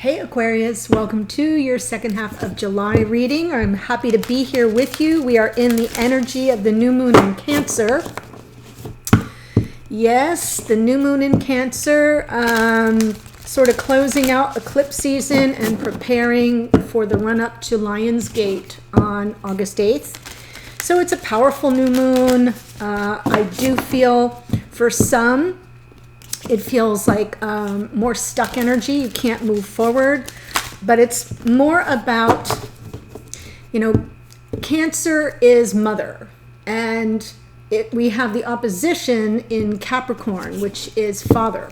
Hey Aquarius, welcome to your second half of July reading. I'm happy to be here with you. We are in the energy of the new moon in Cancer. Yes, the new moon in Cancer, sort of closing out eclipse season and preparing for the run up to Lion's Gate on August 8th. So it's a powerful new moon. I do feel for some, it feels like more stuck energy. You can't move forward. But it's more about, Cancer is mother. And we have the opposition in Capricorn, which is father.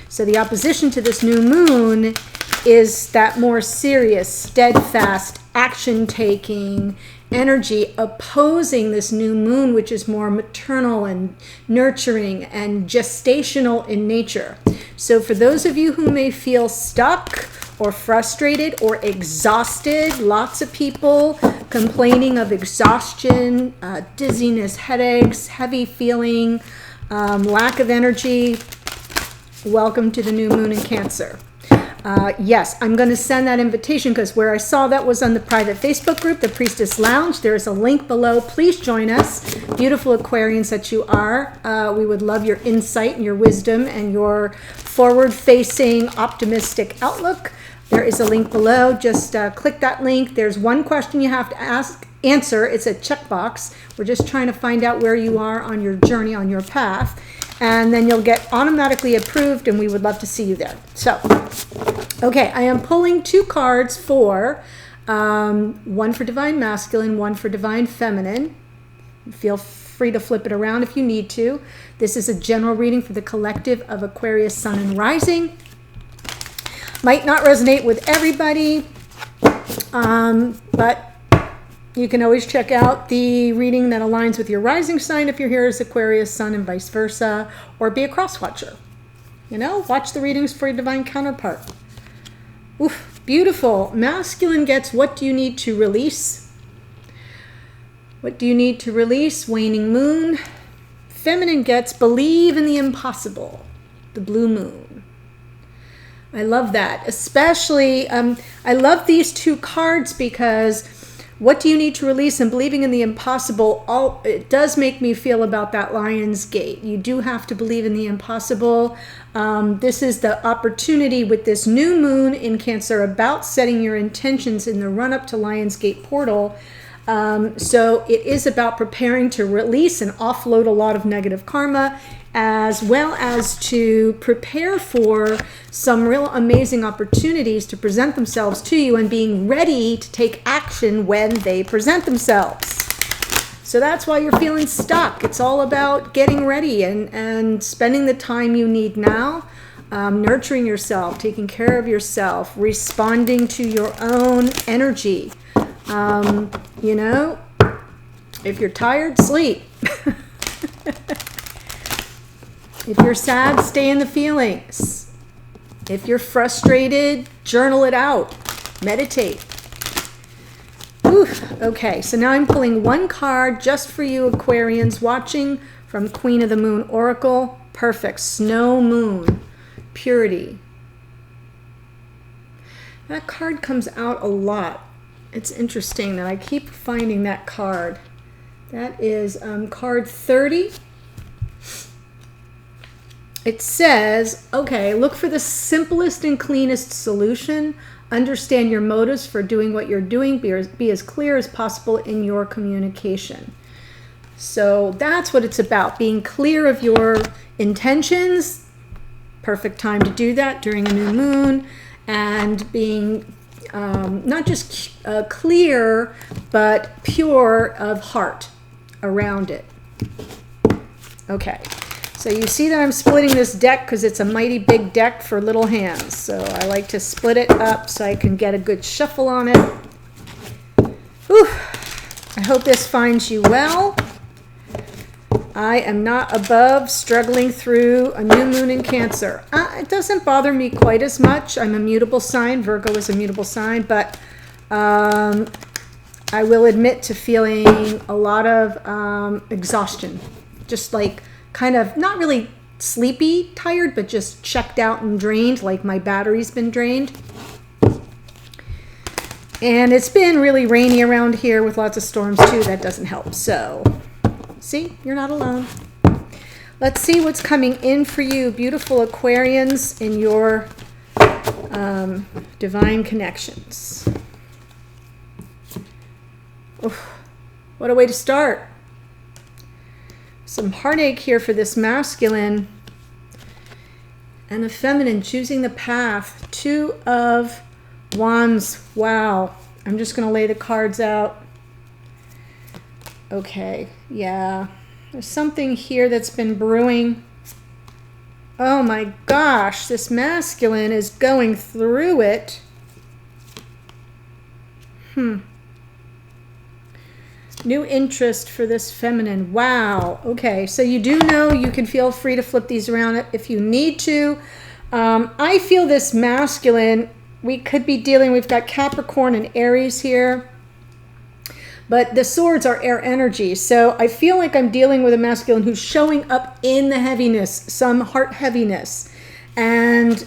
So the opposition to this new moon is that more serious, steadfast, action-taking energy opposing this new moon, which is more maternal and nurturing and gestational in nature. So for those of you who may feel stuck or frustrated or exhausted, lots of people complaining of exhaustion, dizziness, headaches, heavy feeling, lack of energy, welcome to the new moon in Cancer. Yes, I'm going to send that invitation because where I saw that was on the private Facebook group, the Priestess Lounge. There's a link below. Please join us. Beautiful Aquarians that you are. We would love your insight and your wisdom and your forward-facing, optimistic outlook. There is a link below. Just click that link. There's one question you have to answer. It's a checkbox. We're just trying to find out where you are on your journey, on your path. And then you'll get automatically approved, and we would love to see you there. So, okay, I am pulling two cards for one for Divine Masculine, one for Divine Feminine. Feel free to flip it around if you need to. This is a general reading for the collective of Aquarius, Sun, and Rising. Might not resonate with everybody, but you can always check out the reading that aligns with your rising sign if you're here as Aquarius, Sun, and vice versa, or be a cross-watcher. Watch the readings for your divine counterpart. Oof, beautiful. Masculine gets, what do you need to release? What do you need to release? Waning moon. Feminine gets, believe in the impossible. The blue moon. I love that. Especially, I love these two cards because what do you need to release and believing in the impossible? It does make me feel about that Lion's Gate. You do have to believe in the impossible. This is the opportunity with this new moon in Cancer about setting your intentions in the run-up to Lion's Gate portal. So it is about preparing to release and offload a lot of negative karma, as well as to prepare for some real amazing opportunities to present themselves to you and being ready to take action when they present themselves. So that's why you're feeling stuck. It's all about getting ready and spending the time you need now, nurturing yourself, taking care of yourself, responding to your own energy. If you're tired, sleep. If you're sad, stay in the feelings. If you're frustrated, journal it out. Meditate. Whew. Okay, so now I'm pulling one card just for you Aquarians watching from Queen of the Moon Oracle. Perfect. Snow Moon. Purity. That card comes out a lot. It's interesting that I keep finding that card. That is card 30. It says, okay, look for the simplest and cleanest solution. Understand your motives for doing what you're doing. Be as clear as possible in your communication. So that's what it's about, being clear of your intentions. Perfect time to do that during a new moon. And being not just clear, but pure of heart around it. Okay. So you see that I'm splitting this deck because it's a mighty big deck for little hands. So I like to split it up so I can get a good shuffle on it. Whew. I hope this finds you well. I am not above struggling through a new moon in Cancer. It doesn't bother me quite as much. I'm a mutable sign. Virgo is a mutable sign. But I will admit to feeling a lot of exhaustion. Just like kind of not really sleepy, tired, but just checked out and drained, like my battery's been drained. And it's been really rainy around here with lots of storms too. That doesn't help. So, see, you're not alone. Let's see what's coming in for you, beautiful Aquarians, in your divine connections. Oof, what a way to start. Some heartache here for this masculine. And the feminine choosing the path. 2 of Wands. Wow. I'm just going to lay the cards out. Okay. Yeah. There's something here that's been brewing. Oh my gosh. This masculine is going through it. New interest for this feminine. Wow. Okay. So you do know you can feel free to flip these around if you need to. I feel this masculine, we could be dealing, we've got Capricorn and Aries here. But the swords are air energy. So I feel like I'm dealing with a masculine who's showing up in the heaviness, some heart heaviness, and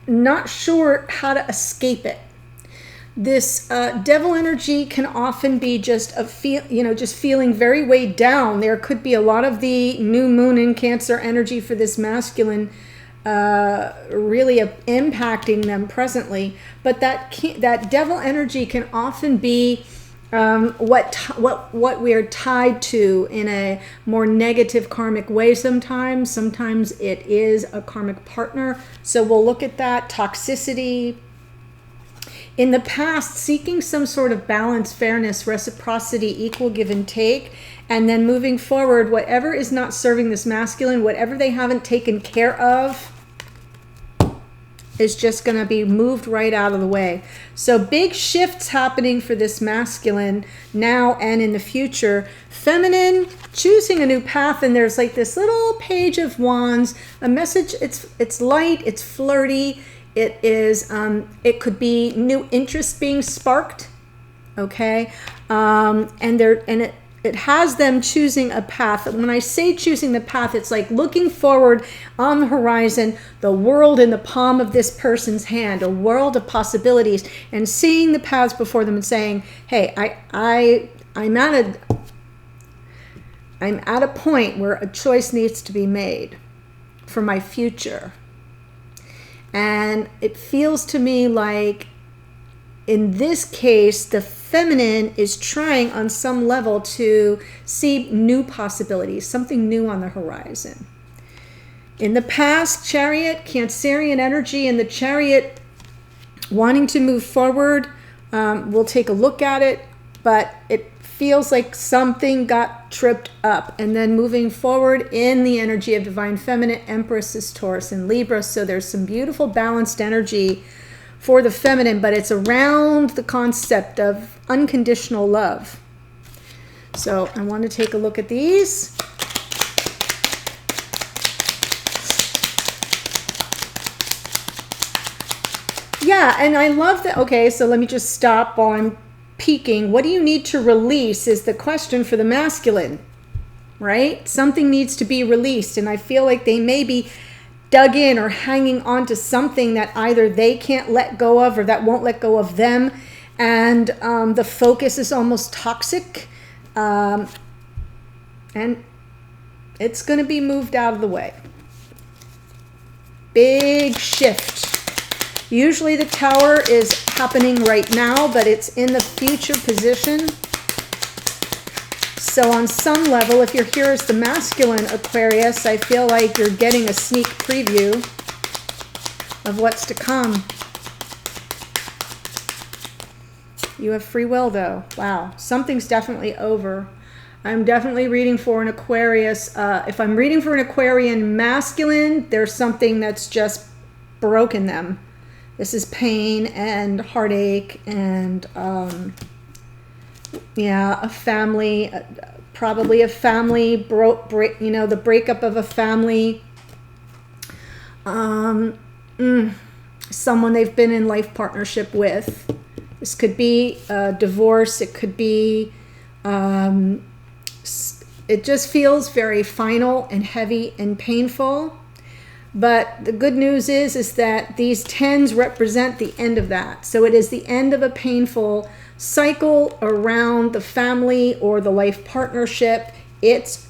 not sure how to escape it. This devil energy can often be just just feeling very weighed down. There could be a lot of the new moon in Cancer energy for this masculine really impacting them presently. But that devil energy can often be what we're tied to in a more negative karmic way sometimes. Sometimes it is a karmic partner. So we'll look at that. Toxicity. In the past, seeking some sort of balance, fairness, reciprocity, equal give and take, and then moving forward, whatever is not serving this masculine, whatever they haven't taken care of, is just going to be moved right out of the way. So big shifts happening for this masculine now and in the future. Feminine, choosing a new path, and there's like this little page of wands, a message. It's light, it's flirty. It is, it could be new interest being sparked, okay? It has them choosing a path. When I say choosing the path, it's like looking forward on the horizon, the world in the palm of this person's hand, a world of possibilities, and seeing the paths before them and saying, hey, I'm at a point where a choice needs to be made for my future. And it feels to me like, in this case, the feminine is trying on some level to see new possibilities, something new on the horizon. In the past, Chariot, Cancerian energy, and the Chariot wanting to move forward. We'll take a look at it, but it feels like something got tripped up. And then moving forward in the energy of divine feminine, Empress is Taurus and Libra. So there's some beautiful balanced energy for the feminine, but it's around the concept of unconditional love. So I want to take a look at these. Yeah, and I love that. Okay, so let me just stop while I'm peeking. What do you need to release is the question for the masculine, right? Something needs to be released, and I feel like they may be dug in or hanging on to something that either they can't let go of or that won't let go of them, and the focus is almost toxic, and it's going to be moved out of the way. Big shift. Usually the Tower is happening right now, but it's in the future position. So on some level, if you're here as the masculine Aquarius, I feel like you're getting a sneak preview of what's to come. You have free will, though. Wow. Something's definitely over. I'm definitely reading for an Aquarius. If I'm reading for an Aquarian masculine, there's something that's just broken them. This is pain and heartache and, yeah, a family, probably a family, the breakup of a family. Someone they've been in life partnership with. This could be a divorce. It could be, it just feels very final and heavy and painful. But the good news is that these 10s represent the end of that. So it is the end of a painful cycle around the family or the life partnership. It's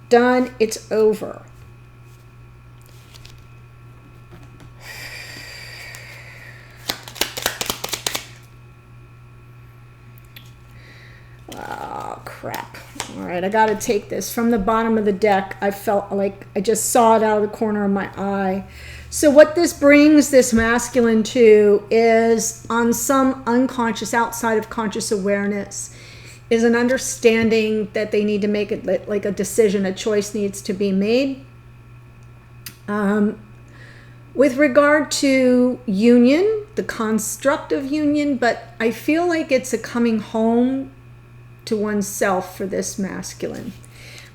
done. It's over. Oh, crap. All right, I got to take this. From the bottom of the deck, I felt like I just saw it out of the corner of my eye. So what this brings this masculine to is, on some unconscious, outside of conscious awareness, is an understanding that they need to make it like a decision, a choice needs to be made. With regard to union, the construct of union, but I feel like it's a coming home to oneself for this masculine.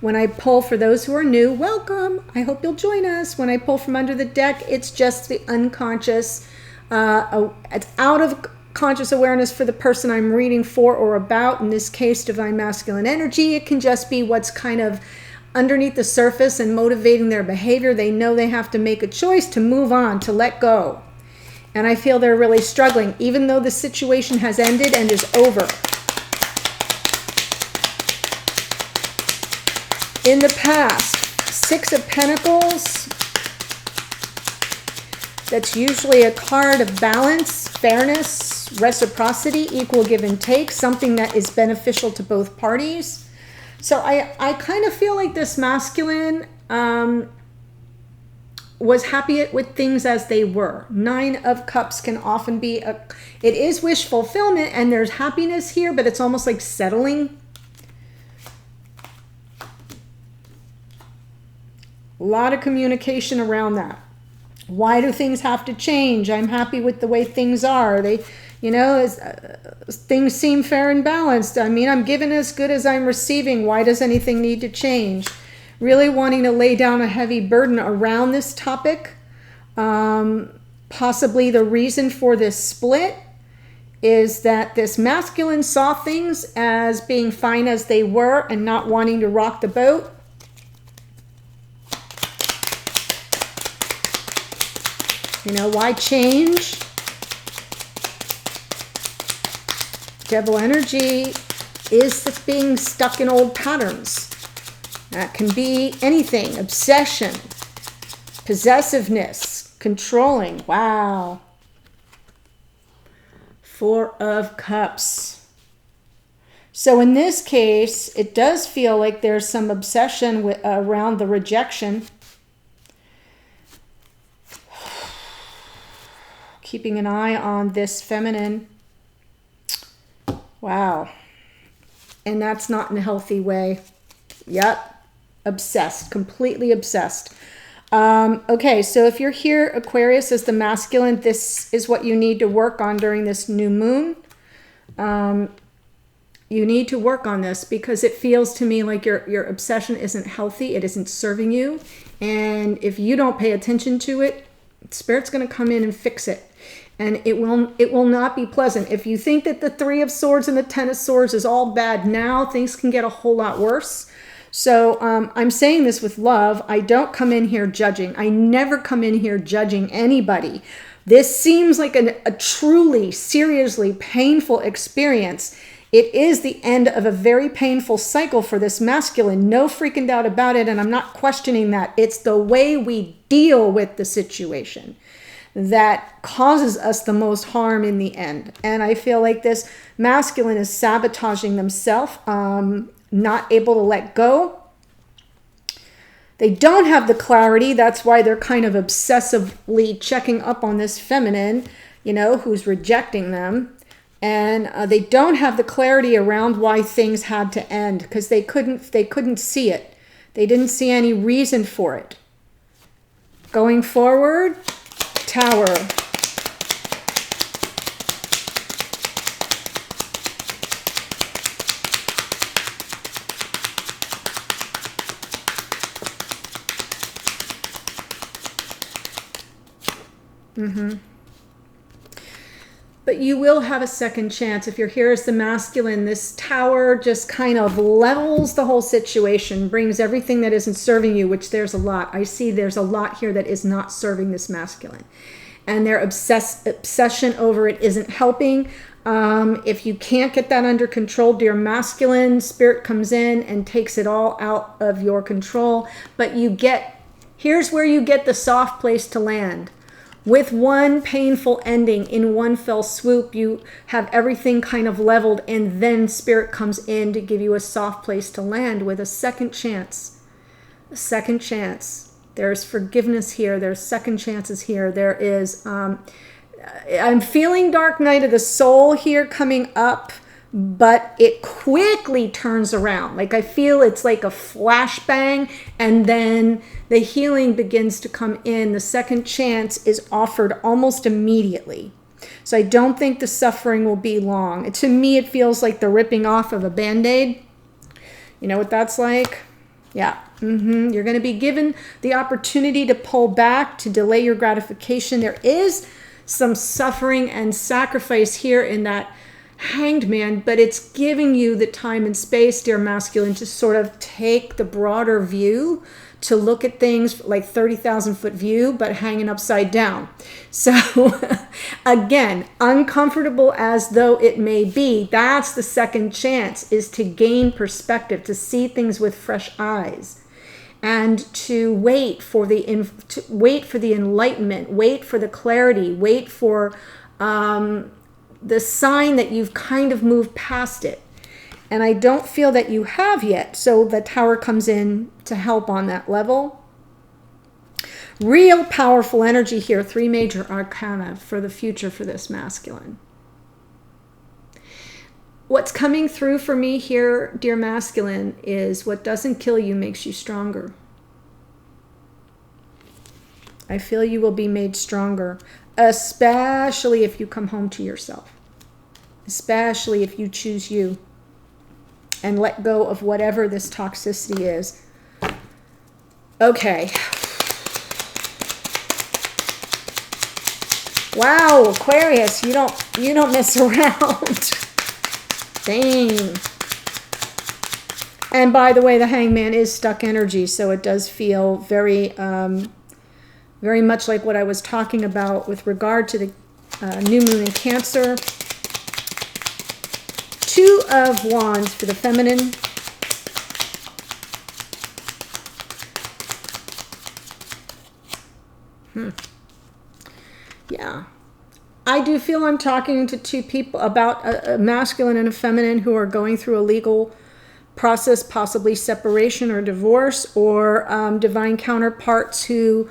When I pull, for those who are new, welcome. I hope you'll join us. When I pull from under the deck, it's just the unconscious. It's out of conscious awareness for the person I'm reading for or about. In this case, divine masculine energy. It can just be what's kind of underneath the surface and motivating their behavior. They know they have to make a choice to move on, to let go. And I feel they're really struggling, even though the situation has ended and is over. In the past, 6 of Pentacles, that's usually a card of balance, fairness, reciprocity, equal give and take, something that is beneficial to both parties. So I kind of feel like this masculine was happy with things as they were. 9 of Cups can often be, it is wish fulfillment and there's happiness here, but it's almost like settling. A lot of communication around that. Why do things have to change? I'm happy with the way things are. They, you know, things seem fair and balanced. I mean, I'm giving as good as I'm receiving. Why does anything need to change? Really wanting to lay down a heavy burden around this topic. Possibly the reason for this split is that this masculine saw things as being fine as they were and not wanting to rock the boat. You know, why change? Devil energy is this being stuck in old patterns. That can be anything. Obsession, possessiveness, controlling. Wow. 4 of Cups. So in this case, it does feel like there's some obsession around the rejection. Keeping an eye on this feminine. Wow. And that's not in a healthy way. Yep. Obsessed. Completely obsessed. Okay, so if you're here, Aquarius, as the masculine, this is what you need to work on during this new moon. You need to work on this because it feels to me like your obsession isn't healthy. It isn't serving you. And if you don't pay attention to it, Spirit's going to come in and fix it. And it will not be pleasant. If you think that the 3 of Swords and the 10 of Swords is all bad now, things can get a whole lot worse. So I'm saying this with love. I don't come in here judging. I never come in here judging anybody. This seems like a truly, seriously painful experience. It is the end of a very painful cycle for this masculine. No freaking doubt about it. And I'm not questioning that. It's the way we deal with the situation that causes us the most harm in the end. And I feel like this masculine is sabotaging themselves, not able to let go. They don't have the clarity. That's why they're kind of obsessively checking up on this feminine, you know, who's rejecting them. And they don't have the clarity around why things had to end because they couldn't see it. They didn't see any reason for it. Going forward, Tower. But you will have a second chance. If you're here as the masculine, this tower just kind of levels the whole situation, brings everything that isn't serving you, which there's a lot. I see there's a lot here that is not serving this masculine. And their obsession over it isn't helping. If you can't get that under control, dear masculine, spirit comes in and takes it all out of your control. But here's where you get the soft place to land. With one painful ending in one fell swoop, you have everything kind of leveled, and then spirit comes in to give you a soft place to land with a second chance. A second chance. There's forgiveness here. There's second chances here. There is, I'm feeling dark night of the soul here coming up, but it quickly turns around. Like I feel it's like a flashbang, and then the healing begins to come in. The second chance is offered almost immediately. So I don't think the suffering will be long. To me, it feels like the ripping off of a Band-Aid. You know what that's like? Yeah. You're going to be given the opportunity to pull back, to delay your gratification. There is some suffering and sacrifice here in that Hanged Man, but it's giving you the time and space, dear masculine, to sort of take the broader view, to look at things like 30,000 foot view, but hanging upside down. So again, uncomfortable as though it may be, that's the second chance, is to gain perspective, to see things with fresh eyes, and to wait for the enlightenment, wait for the clarity, wait for the sign that you've kind of moved past it. And I don't feel that you have yet. So the Tower comes in to help on that level. Real powerful energy here. 3 major arcana for the future for this masculine. What's coming through for me here, dear masculine, is what doesn't kill you makes you stronger. I feel you will be made stronger, especially if you come home to yourself, especially if you choose you and let go of whatever this toxicity is. Okay. Wow, Aquarius, you don't mess around. Dang. And by the way, the Hangman is stuck energy, so it does feel very very much like what I was talking about with regard to the new moon in Cancer. 2 of Wands for the feminine. Yeah. I do feel I'm talking to 2 people about a masculine and a feminine who are going through a legal process, possibly separation or divorce, or divine counterparts who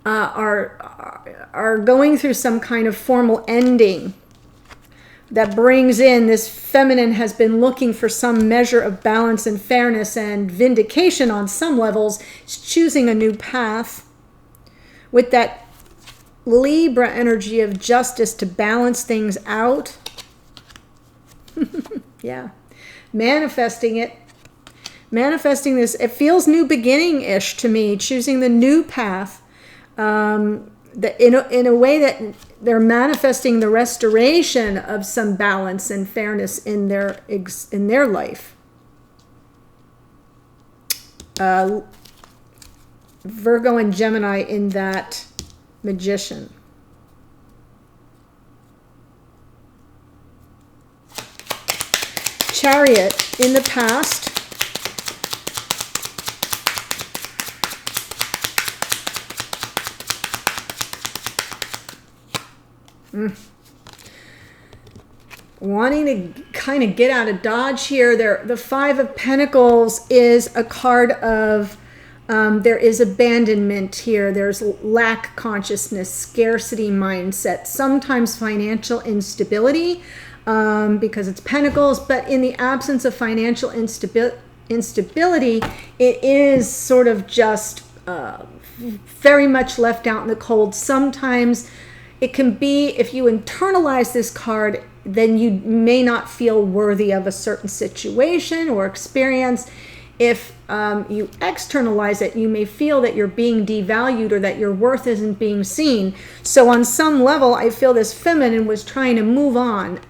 are going through some kind of formal ending that brings in this feminine has been looking for some measure of balance and fairness and vindication on some levels. It's choosing a new path with that Libra energy of justice to balance things out. Yeah. Manifesting it. Manifesting this. It feels new beginning-ish to me. Choosing the new path. In a way that they're manifesting the restoration of some balance and fairness in their life. Virgo and Gemini in that Magician. Chariot in the past. Wanting to kind of get out of Dodge here. The 5 of Pentacles is a card of there is abandonment here. There's lack consciousness, scarcity mindset, sometimes financial instability because it's Pentacles, but in the absence of financial instability, it is sort of just very much left out in the cold. Sometimes it can be, if you internalize this card, then you may not feel worthy of a certain situation or experience. if you externalize it, you may feel that you're being devalued or that your worth isn't being seen. So on some level, I feel this feminine was trying to move on,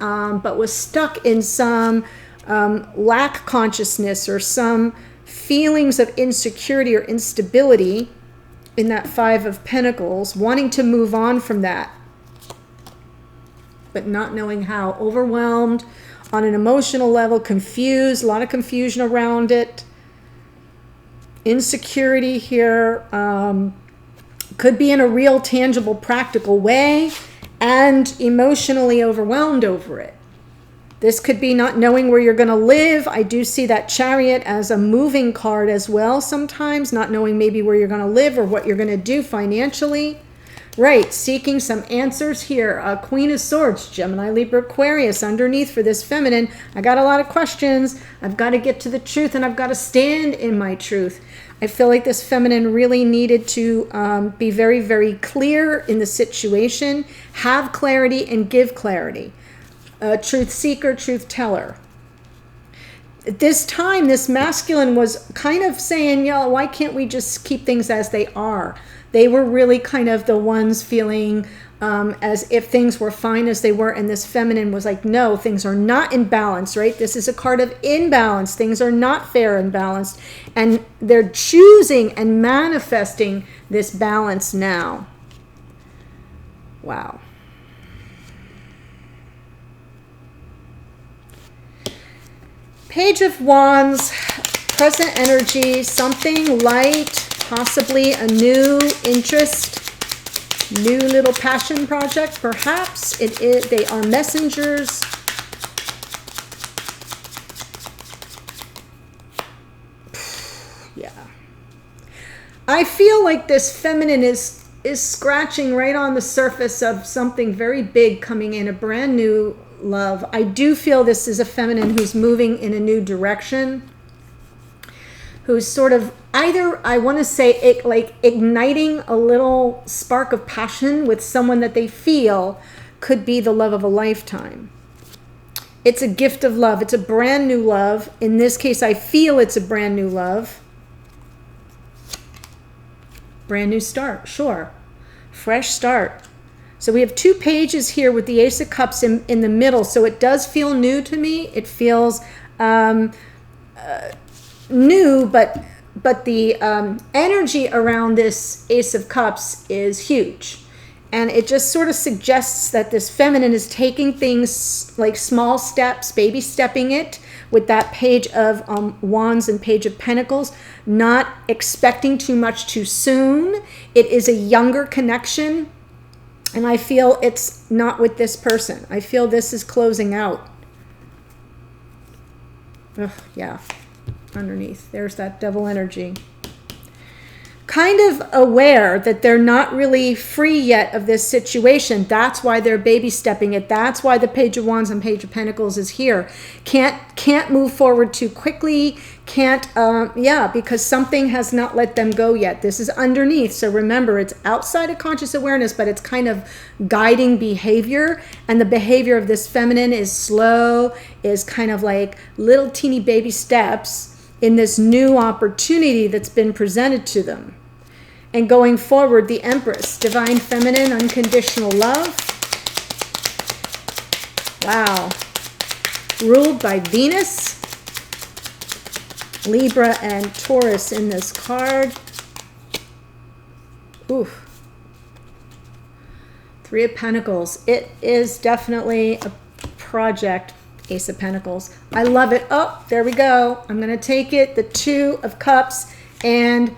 but was stuck in some lack consciousness or some feelings of insecurity or instability in that Five of Pentacles, wanting to move on from that, but not knowing how. Overwhelmed on an emotional level, confused, a lot of confusion around it. Insecurity here, could be in a real, tangible, practical way, and emotionally overwhelmed over it. This could be not knowing where you're going to live. I do see that Chariot as a moving card as well sometimes, not knowing maybe where you're going to live or what you're going to do financially. Right, seeking some answers here. Queen of Swords, Gemini, Libra, Aquarius underneath for this feminine. I got a lot of questions. I've got to get to the truth, and I've got to stand in my truth. I feel like this feminine really needed to be very, very clear in the situation, have clarity, and give clarity. Truth seeker, truth teller. At this time, this masculine was kind of saying, why can't we just keep things as they are? They were really kind of the ones feeling as if things were fine as they were, and this feminine was like, no, things are not in balance, right? This is a card of imbalance. Things are not fair and balanced, and they're choosing and manifesting this balance now. Wow. Page of Wands, present energy, something light, possibly a new interest, new little passion project, perhaps. They are messengers. Yeah. I feel like this feminine is scratching right on the surface of something very big coming in, a brand new love. I do feel this is a feminine who's moving in a new direction, who's sort of either, I want to say, like igniting a little spark of passion with someone that they feel could be the love of a lifetime. It's a gift of love. It's a brand new love. In this case, I feel it's a brand new love. Brand new start, sure. Fresh start. So we have two pages here with the Ace of Cups in the middle. So it does feel new to me. It feels new, but the energy around this Ace of Cups is huge. And it just sort of suggests that this feminine is taking things like small steps, baby stepping it with that Page of Wands and Page of Pentacles, not expecting too much too soon. It is a younger connection. And I feel it's not with this person. I feel this is closing out. Ugh, yeah, underneath. There's that devil energy. Kind of aware that they're not really free yet of this situation. That's why they're baby stepping it. That's why the Page of Wands and Page of Pentacles is here. Can't move forward too quickly. Because something has not let them go yet. This is underneath. So remember, it's outside of conscious awareness, but it's kind of guiding behavior. And the behavior of this feminine is slow, is kind of like little teeny baby steps in this new opportunity that's been presented to them. And going forward, the Empress, divine feminine, unconditional love. Wow. Ruled by Venus, Libra, and Taurus in this card. Oof. Three of Pentacles. It is definitely a project. Ace of Pentacles. I love it. Oh, there we go. I'm going to take it. The Two of Cups and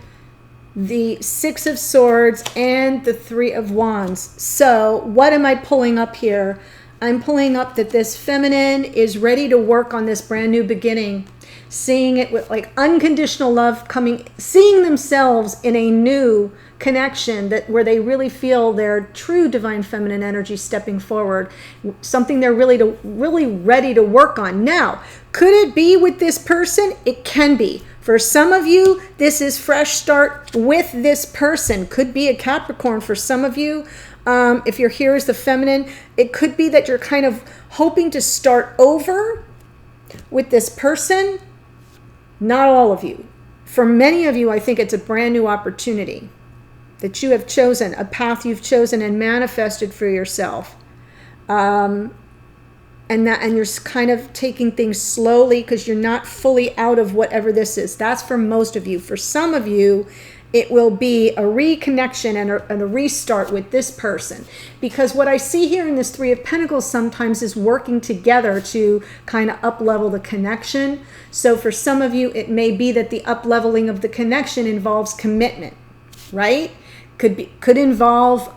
the Six of Swords and the Three of Wands. So what am I pulling up here? I'm pulling up that this feminine is ready to work on this brand new beginning, seeing it with like unconditional love coming, seeing themselves in a new connection that where they really feel their true divine feminine energy stepping forward, something they're really ready to work on. Now, could it be with this person? It can be. For some of you, this is fresh start with this person. Could be a Capricorn for some of you. If you're here as the feminine, it could be that you're kind of hoping to start over with this person, Not all of you. For many of you, I think it's a brand new opportunity that you have chosen, a path you've chosen and manifested for yourself. And you're kind of taking things slowly because you're not fully out of whatever this is. That's for most of you. For some of you, it will be a reconnection and a restart with this person. Because what I see here in this Three of Pentacles sometimes is working together to kind of up-level the connection. So for some of you, it may be that the up-leveling of the connection involves commitment, right? Could involve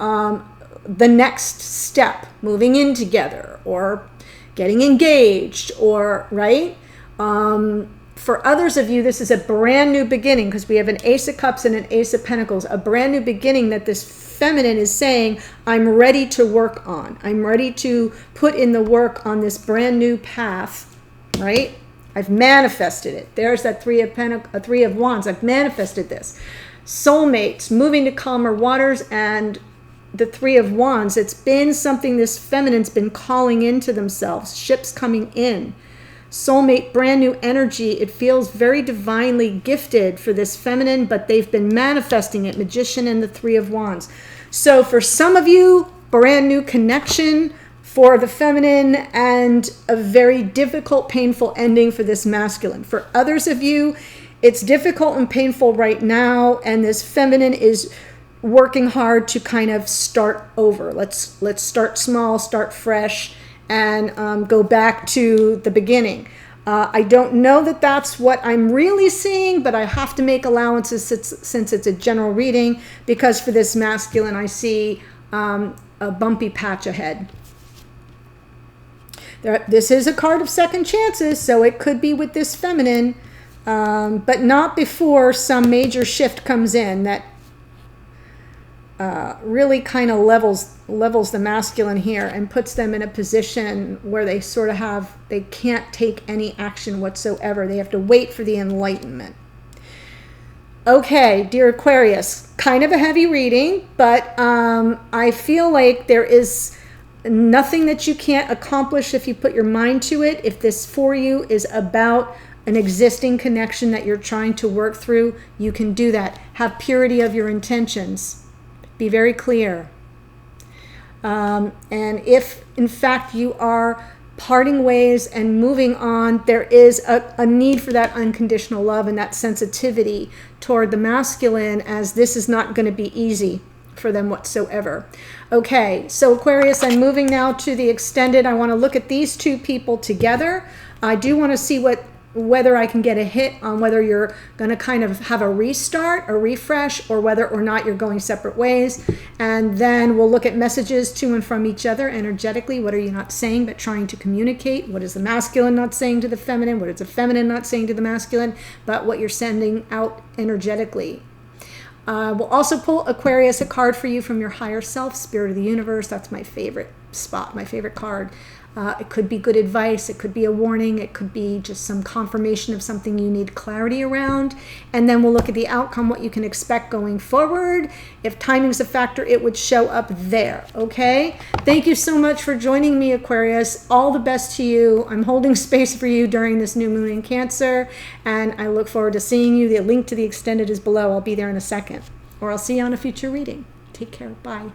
the next step, moving in together or getting engaged, or right? For others of you, this is a brand new beginning because we have an Ace of Cups and an Ace of Pentacles, a brand new beginning that this feminine is saying, I'm ready to work on. I'm ready to put in the work on this brand new path, right? I've manifested it. There's that Three of Wands. I've manifested this. Soulmates, moving to calmer waters, and the Three of Wands. It's been something this feminine's been calling into themselves. Ships coming in. Soulmate, brand new energy. It feels very divinely gifted for this feminine, but they've been manifesting it. Magician and the Three of Wands. So for some of you, brand new connection for the feminine and a very difficult, painful ending for this masculine. For others of you, it's difficult and painful right now, and this feminine is working hard to kind of start over. Let's start small, start fresh, and go back to the beginning. I don't know that that's what I'm really seeing, but I have to make allowances since it's a general reading, because for this masculine, I see a bumpy patch ahead. This is a card of second chances, so it could be with this feminine, but not before some major shift comes in that really kind of levels the masculine here and puts them in a position where they sort of they can't take any action whatsoever. They have to wait for the enlightenment. Okay, dear Aquarius, kind of a heavy reading, but I feel like there is nothing that you can't accomplish if you put your mind to it. If this for you is about an existing connection that you're trying to work through, you can do that. Have purity of your intentions. Be very clear. And if, in fact, you are parting ways and moving on, there is a need for that unconditional love and that sensitivity toward the masculine, as this is not going to be easy for them whatsoever. Okay, so Aquarius, I'm moving now to the extended. I want to look at these two people together. I do want to see whether I can get a hit on whether you're going to kind of have a restart, a refresh, or whether or not you're going separate ways. And then we'll look at messages to and from each other energetically. What are you not saying but trying to communicate? What is the masculine not saying to the feminine? What is the feminine not saying to the masculine? But what you're sending out energetically. We'll also pull, Aquarius, a card for you from your higher self, Spirit of the Universe. That's my favorite spot, my favorite card. It could be good advice, it could be a warning, it could be just some confirmation of something you need clarity around. And then we'll look at the outcome, what you can expect going forward. If timing's a factor, it would show up there, okay? Thank you so much for joining me, Aquarius. All the best to you. I'm holding space for you during this new moon in Cancer, and I look forward to seeing you. The link to the extended is below. I'll be there in a second, or I'll see you on a future reading. Take care. Bye.